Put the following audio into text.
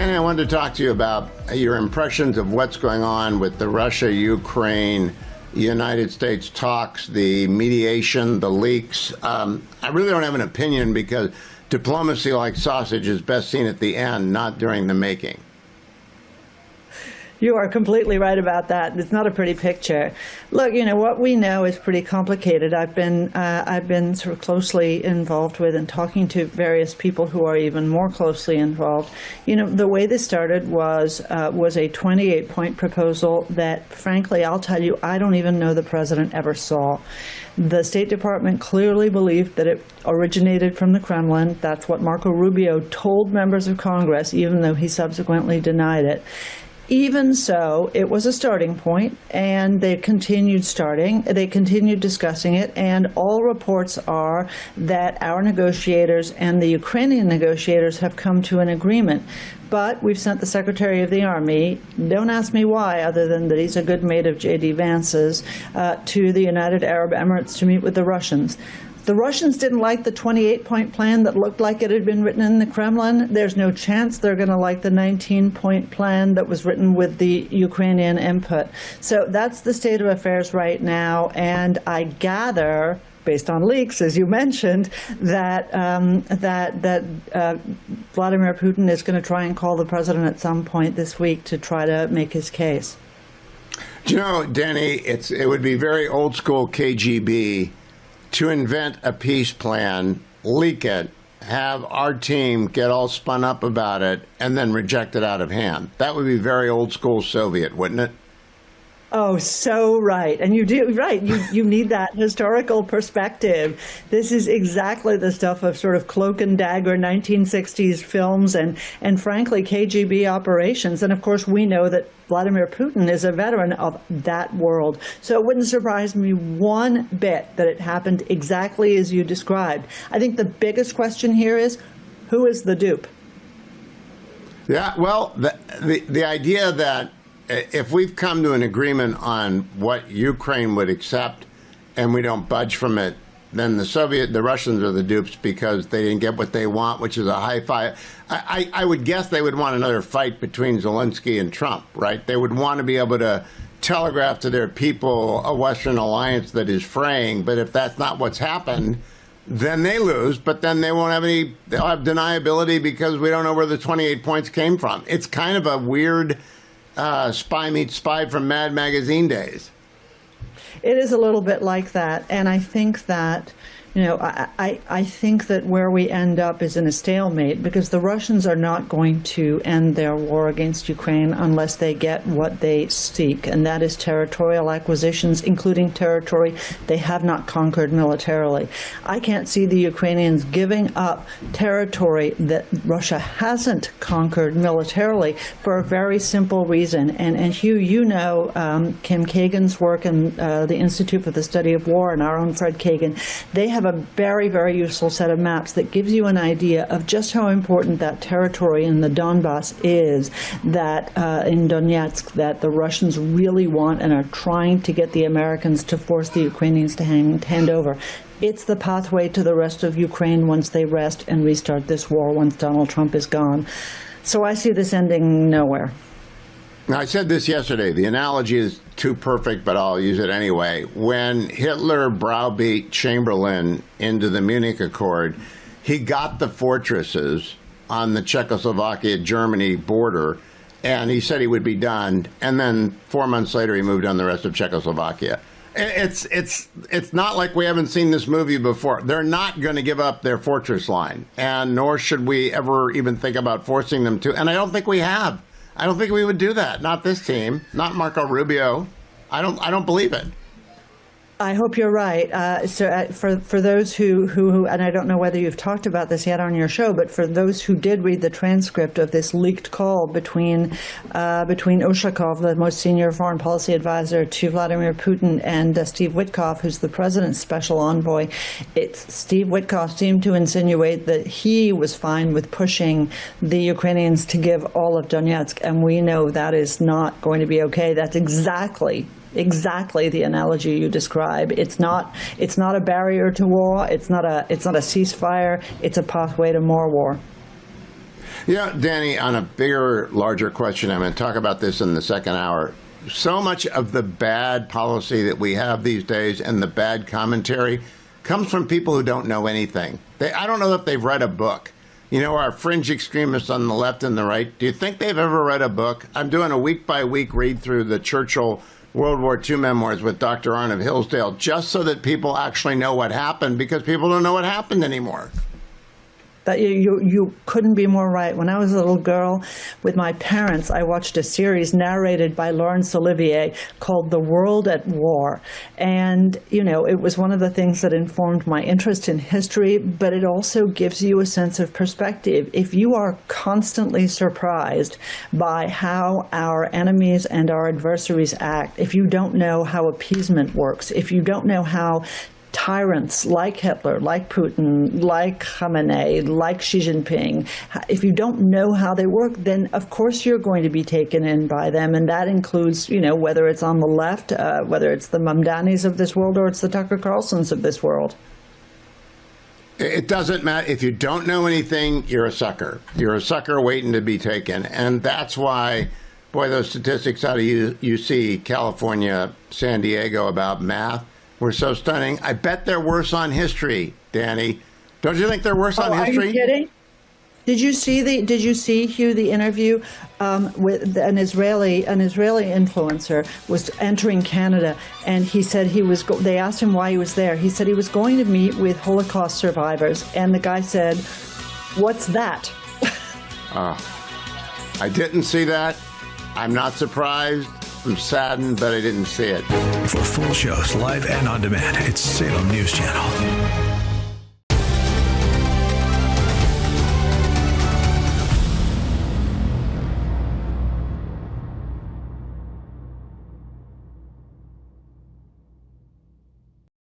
Danny, I wanted to talk to you about your impressions of what's going on with the Russia-Ukraine, United States talks, the mediation, the leaks. I really don't have an opinion because diplomacy, like sausage, is best seen at the end, not during the making. You are completely right about that. It's not a pretty picture. Look, what we know is pretty complicated. I've been sort of closely involved with and talking to various people who are even more closely involved. The way this started was a 28-point proposal that, frankly, I'll tell you, I don't even know the president ever saw. The State Department clearly believed that it originated from the Kremlin. That's what Marco Rubio told members of Congress, even though he subsequently denied it. Even so, it was a starting point, and they continued discussing it, and all reports are that our negotiators and the Ukrainian negotiators have come to an agreement. But we've sent the Secretary of the Army, don't ask me why, other than that he's a good mate of J.D. Vance's, to the United Arab Emirates to meet with the Russians. The Russians didn't like the 28-point plan that looked like it had been written in the Kremlin. There's no chance they're going to like the 19-point plan that was written with the Ukrainian input. So that's the state of affairs right now, and I gather, based on leaks, as you mentioned, that Vladimir Putin is going to try and call the president at some point this week to try to make his case. Do you know, Danny, it would be very old school KGB to invent a peace plan, leak it, have our team get all spun up about it, and then reject it out of hand. That would be very old school Soviet, wouldn't it? Oh, so right. And you do, right. You need that historical perspective. This is exactly the stuff of sort of cloak and dagger 1960s films and frankly, KGB operations. And of course, we know that Vladimir Putin is a veteran of that world. So it wouldn't surprise me one bit that it happened exactly as you described. I think the biggest question here is, who is the dupe? Yeah, well, the idea that if we've come to an agreement on what Ukraine would accept and we don't budge from it, then the Russians are the dupes because they didn't get what they want, which is a high five. I would guess they would want another fight between Zelensky and Trump, right? They would want to be able to telegraph to their people a Western alliance that is fraying. But if that's not what's happened, then they lose. But then they'll have deniability because we don't know where the 28 points came from. It's kind of a weird spy meets spy from Mad Magazine days. It is a little bit like that, and I think that, I think that where we end up is in a stalemate because the Russians are not going to end their war against Ukraine unless they get what they seek, and that is territorial acquisitions, including territory they have not conquered militarily. I can't see the Ukrainians giving up territory that Russia hasn't conquered militarily for a very simple reason. And Hugh, Kim Kagan's work in the Institute for the Study of War and our own Fred Kagan, they have a very, very useful set of maps that gives you an idea of just how important that territory in the Donbass is, that in Donetsk, that the Russians really want and are trying to get the Americans to force the Ukrainians to hand over. It's the pathway to the rest of Ukraine once they rest and restart this war once Donald Trump is gone. So I see this ending nowhere. Now, I said this yesterday. The analogy is too perfect, but I'll use it anyway. When Hitler browbeat Chamberlain into the Munich Accord, he got the fortresses on the Czechoslovakia-Germany border, and he said he would be done. And then 4 months later, he moved on the rest of Czechoslovakia. It's not like we haven't seen this movie before. They're not going to give up their fortress line, and nor should we ever even think about forcing them to. And I don't think we have. I don't think we would do that. Not this team. Not Marco Rubio. I don't believe it. I hope you're right. For those who, and I don't know whether you've talked about this yet on your show, but for those who did read the transcript of this leaked call between Ushakov, the most senior foreign policy advisor to Vladimir Putin, and Steve Witkoff, who's the president's special envoy, Steve Witkoff seemed to insinuate that he was fine with pushing the Ukrainians to give all of Donetsk, and we know that is not going to be okay. That's exactly the analogy you describe. It's not a barrier to war. It's not a ceasefire. It's a pathway to more war. Danny, on a bigger, larger question, I'm going to talk about this in the second hour. So much of the bad policy that we have these days and the bad commentary comes from people who don't know anything. I don't know if they've read a book. Our fringe extremists on the left and the right, do you think they've ever read a book? I'm doing a week-by-week read through the Churchill World War II memoirs with Dr. Arne Hillsdale, just so that people actually know what happened, because people don't know what happened anymore. That you couldn't be more right. When I was a little girl with my parents, I watched a series narrated by Laurence Olivier called The World at War. And, it was one of the things that informed my interest in history, but it also gives you a sense of perspective. If you are constantly surprised by how our enemies and our adversaries act, if you don't know how appeasement works, if you don't know how tyrants like Hitler, like Putin, like Khamenei, like Xi Jinping, if you don't know how they work, then of course you're going to be taken in by them. And that includes, whether it's on the left, whether it's the Mamdanis of this world or it's the Tucker Carlsons of this world. It doesn't matter. If you don't know anything, you're a sucker. You're a sucker waiting to be taken. And that's why, boy, those statistics out of UC, California, San Diego about math were so stunning. I bet they're worse on history, Danny. Don't you think they're worse on history? Are you kidding? Did you see, Hugh, the interview with an Israeli influencer was entering Canada, and he said they asked him why he was there. He said he was going to meet with Holocaust survivors, and the guy said, "What's that?" I didn't see that. I'm not surprised. I'm saddened, but I didn't see it. For full shows, live and on demand, it's Salem News Channel.